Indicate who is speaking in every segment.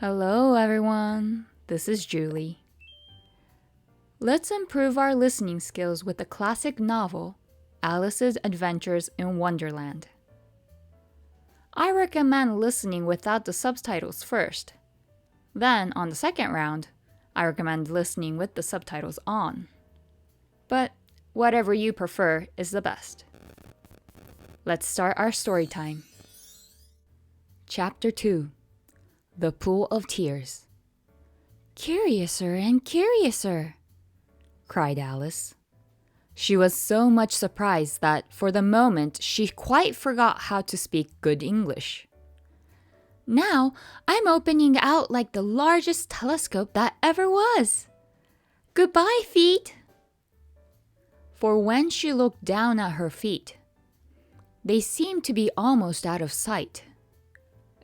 Speaker 1: Hello everyone, this is Julie. Let's improve our listening skills with the classic novel, Alice's Adventures in Wonderland. I recommend listening without the subtitles first. Then, on the second round, I recommend listening with the subtitles on. But whatever you prefer is the best. Let's start our story time. Chapter 2. The Pool of Tears. "Curiouser and curiouser," cried Alice. She was so much surprised that for the moment she quite forgot how to speak good English. "Now I'm opening out like the largest telescope that ever was. Goodbye, feet." For when she looked down at her feet, they seemed to be almost out of sight.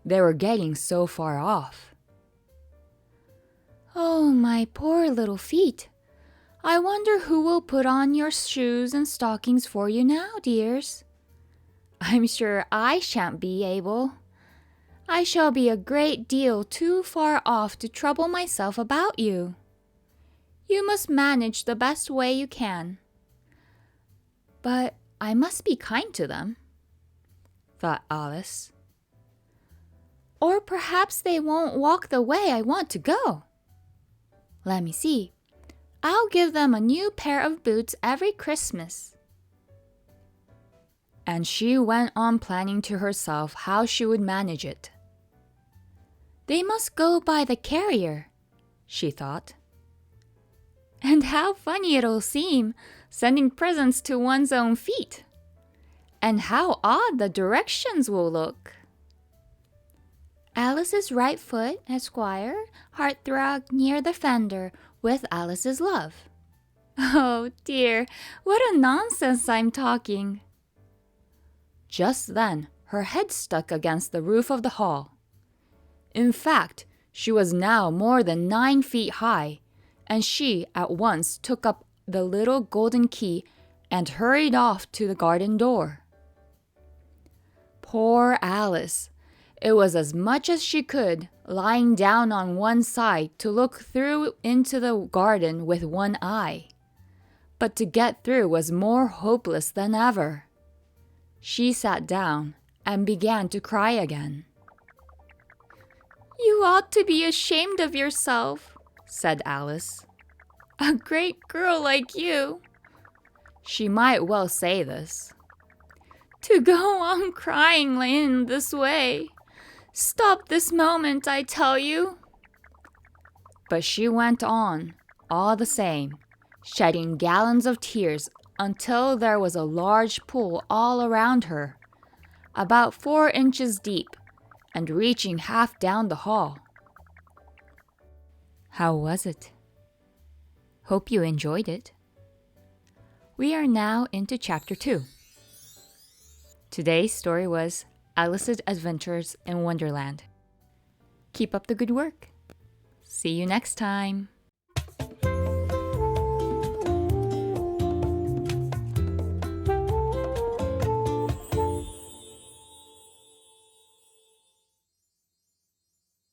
Speaker 1: They were getting so far off. "Oh, my poor little feet. I wonder who will put on your shoes and stockings for you now, dears. I'm sure I shan't be able. I shall be a great deal too far off to trouble myself about you. You must manage the best way you can. But I must be kind to them," thought Alice. "Or perhaps they won't walk the way I want to go. Let me see. I'll give them a new pair of boots every Christmas." And she went on planning to herself how she would manage it. "They must go by the carrier," she thought. "And how funny it'll seem, sending presents to one's own feet. And how odd the directions will look. Alice's right foot, Esquire, hearthrug near the fender, with Alice's love." Oh dear, what a nonsense I'm talking. Just then, her head stuck against the roof of the hall. In fact, she was now more than 9 feet high, and she at once took up the little golden key and hurried off to the garden door. Poor Alice! It was as much as she could, lying down on one side to look through into the garden with one eye. But to get through was more hopeless than ever. She sat down and began to cry again. "You ought to be ashamed of yourself," said Alice. "A great girl like you." She might well say this. "To go on crying in this way. Stop this moment, I tell you." But she went on, all the same, shedding gallons of tears until there was a large pool all around her, about 4 inches deep and reaching half down the hall. How was it? Hope you enjoyed it. We are now into Chapter 2. Today's story was Alice's Adventures in Wonderland. Keep up the good work. See you next time.